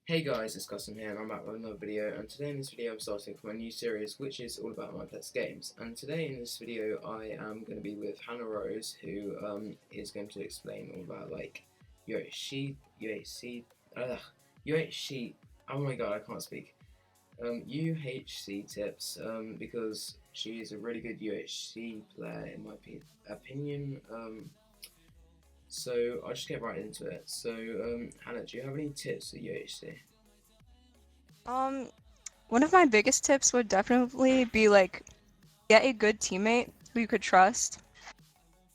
Hey guys, it's Custom here and I'm back with another video, and today in this video I'm starting for my new series which is all about my pet's games. And today in this video I am going to be with Hannahxrose, who is going to explain all about like UHC, UHC, oh my god I can't speak, UHC tips, because she is a really good UHC player in my opinion. So I'll just get right into it. So Hannah, do you have any tips for UHC? Um, One of my biggest tips would definitely be like get a good teammate who you could trust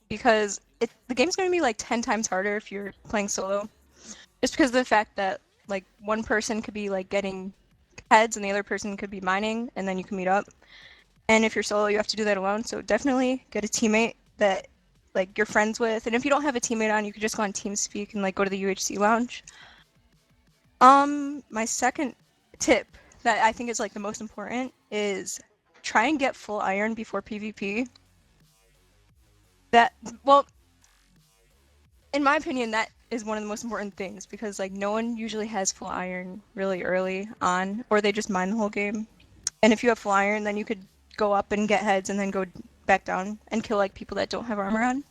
because the game's going to be like 10 times harder if you're playing solo. Just because of the fact that like one person could be like getting heads and the other person could be mining and then you can meet up. And if you're solo, you have to do that alone. So definitely get a teammate that like you're friends with. And if you don't have a teammate on, you could just go on TeamSpeak and like go to the UHC lounge. My second tip that I think is like the most important is try and get full iron before PvP. That, well, in my opinion, that is one of the most important things because like no one usually has full iron really early on, or they just mine the whole game. And if you have full iron, then you could go up and get heads and then go back down and kill like people that don't have armor on.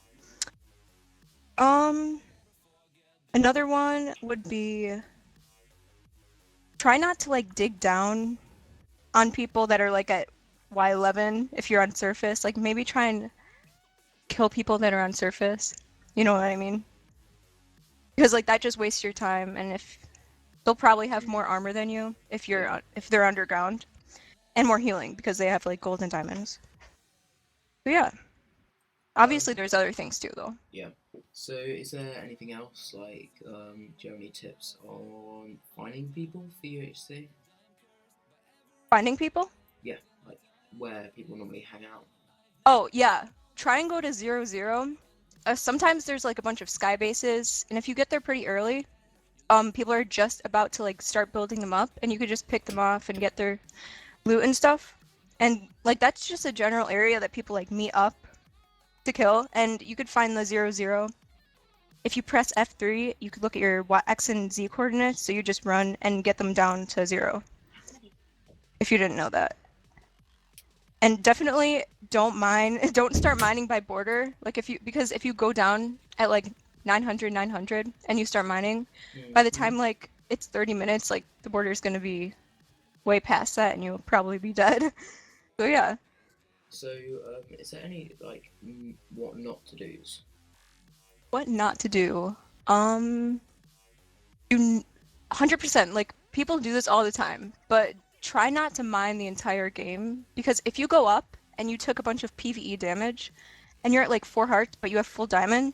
Um, Another one would be try not to like dig down on people that are like at Y11 if you're on surface. Like maybe try and kill people that are on surface. You know what I mean? Because like that just wastes your time, and if they'll probably have more armor than you if Yeah. if they're underground, and more healing because they have like gold and diamonds. So yeah, Um, obviously there's other things too though. yeah. So, is there anything else? Like, do you have any tips on finding people for UHC? Finding people? Yeah, like where people normally hang out. Oh yeah, try and go to 0-0. Sometimes there's like a bunch of sky bases, and if you get there pretty early, people are just about to like start building them up, and you could just pick them off and get their loot and stuff. And like that's just a general area that people like meet up to kill, and you could find the 0-0. If you press F3, you could look at your X and Z coordinates, so you just run and get them down to 0, if you didn't know that. And definitely don't mine, don't start mining by border, like because if you go down at like 900 and you start mining, by the Mm-hmm. time like it's 30 minutes, like the border is going to be way past that and you'll probably be dead. So yeah, So, is there any like what not to do's? what not to do? Um, do 100%. Like people do this all the time, but try not to mine the entire game because if you go up and you took a bunch of PvE damage and you're at like 4 hearts but you have full diamond,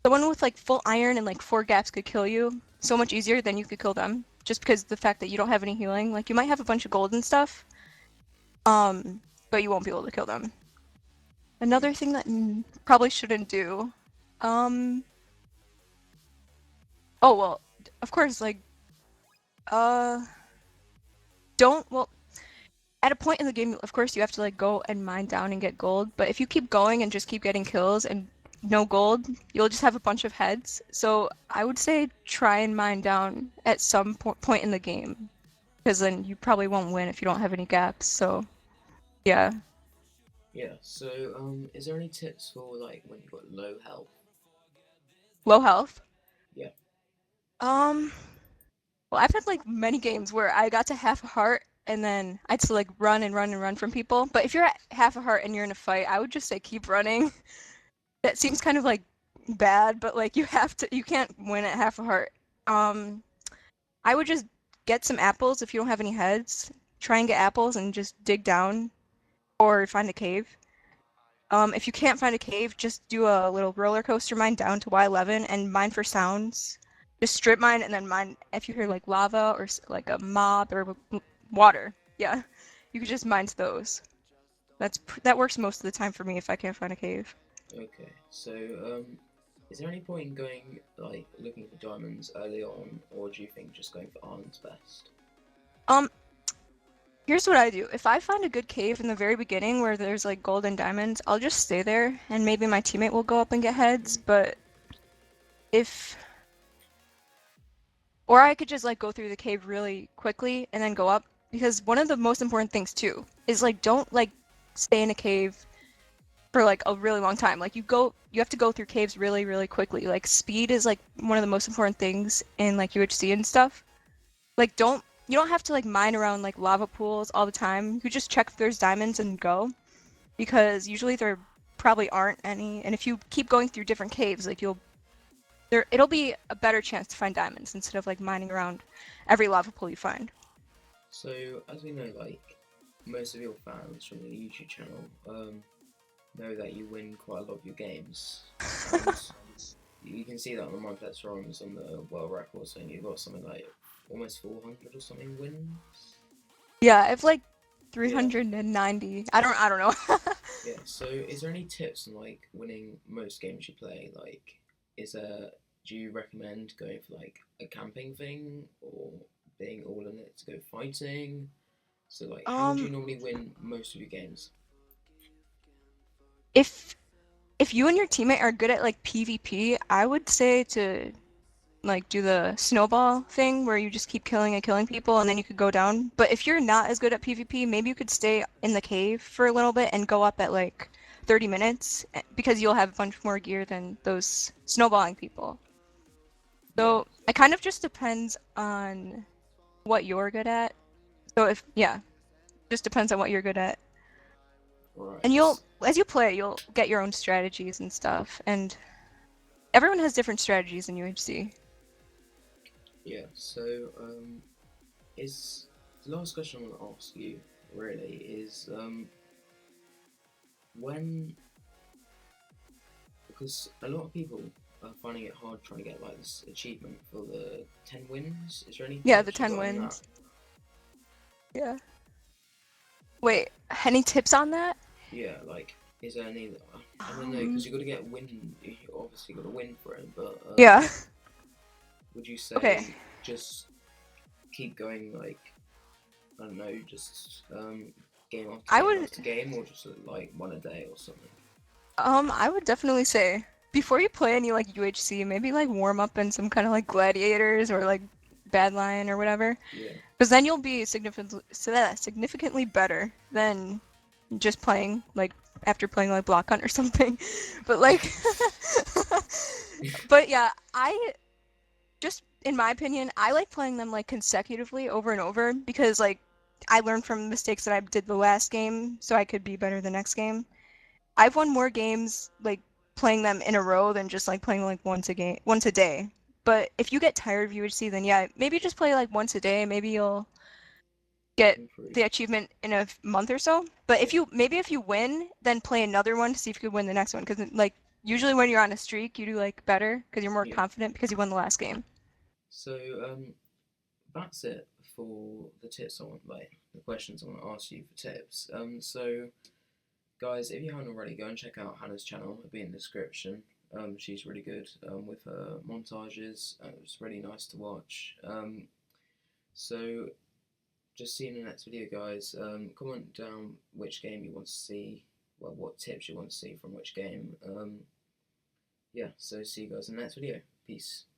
the one with like full iron and like 4 gaps could kill you so much easier than you could kill them just because of the fact that you don't have any healing. Like you might have a bunch of gold and stuff, um, but you won't be able to kill them. Mm. Another thing that probably shouldn't do, um, oh well, of course, like uh, don't well at a point in the game, of course, you have to like go and mine down and get gold. But if you keep going and just keep getting kills and no gold, you'll just have a bunch of heads. So I would say try and mine down at some point in the game, because then you probably won't win if you don't have any gaps. So yeah, Yeah. So, is there any tips for like when you've got low health? low health. Yeah. Um, well, I've had like many games where I got to half a heart and then I had to like run and run and run from people. But if you're at half a heart and you're in a fight, I would just say keep running. That seems kind of like bad, but like you can't win at half a heart. Um, I would just get some apples if you don't have any heads. Try and get apples and just dig down or find a cave. If you can't find a cave, just do a little roller coaster mine down to Y11 and mine for sounds. Just strip mine and then mine if you hear like lava or like a mob or water. Yeah, you could just mine to those. That works most of the time for me if I can't find a cave. Okay. So, is there any point in going like looking for diamonds early on, or do you think just going for iron's best? Um, Here's what I do. If I find a good cave in the very beginning where there's like gold and diamonds, I'll just stay there and maybe my teammate will go up and get heads. Mm. But if Or I could just like go through the cave really quickly and then go up. Because one of the most important things too is like don't like stay in a cave for like a really long time. Like you have to go through caves really, really quickly. Like speed is like one of the most important things in like UHC and stuff. Like you don't have to like mine around like lava pools all the time. You could just check if there's diamonds and go. Because usually there probably aren't any. And if you keep going through different caves, like it'll be a better chance to find diamonds instead of like mining around every lava pool you find. So, as we know, like most of your fans from the YouTube channel know that you win quite a lot of your games, and you can see that on the Mineplex forums on the world record saying you've got something like almost 400 or something wins. Yeah, I've like Yeah. 390. I don't know. Yeah. So, is there any tips on like winning most games you play? Like, do you recommend going for like a camping thing or being all in it to go fighting? So, like, how do you Um, normally win most of your games? if if you and your teammate are good at like PvP, I would say to like do the snowball thing where you just keep killing and killing people and then you could go down. But if you're not as good at PvP, maybe you could stay in the cave for a little bit and go up at like 30 minutes because you'll have a bunch more gear than those snowballing people. Yeah. So it kind of just depends on what you're good at. So yeah, just depends on what you're good at. And Right. as you play, you'll get your own strategies and stuff. And everyone has different strategies in UHC. Yeah. So, is the last question I want to ask you really is when because a lot of people are finding it hard trying to get like this achievement for the 10 wins. Is there any Yeah, the tips you 10 got on that? wins. Yeah. Wait, any tips on that? Yeah, like is there any? I don't know because Um, you got to get win. You obviously got to win for it, but yeah. would you Okay. say just keep going like I don't know, just game after I game would after game, or just like one a day or something? I would definitely say before you play any like UHC, maybe like warm up in some kind of like gladiators or like Badlion or whatever. Yeah. Because then you'll be significantly better than just playing like after playing like Block Hunt or something. But like but yeah, I just in my opinion, I like playing them like consecutively over and over because like I learned from mistakes that I did the last game so I could be better the next game. I've won more games like playing them in a row than just like playing like once a day. But if you get tired of UHC, then yeah, maybe just play like once a day. Maybe you'll get Improve. the achievement in a month or so. But Yeah. if you win, then play another one to see if you could win the next one. Because like usually when you're on a streak, you do like better because you're more Yeah. confident because you won the last game. So that's it for the tips I want, like the questions I want to ask you for tips. So guys, if you haven't already, go and check out Hannah's channel. It'll be in the description. She's really good with her montages. It's really nice to watch. So just see you in the next video, guys. Comment down which game you want to see. Well, what tips you want to see from which game. Yeah. So see you guys in the next video. Peace.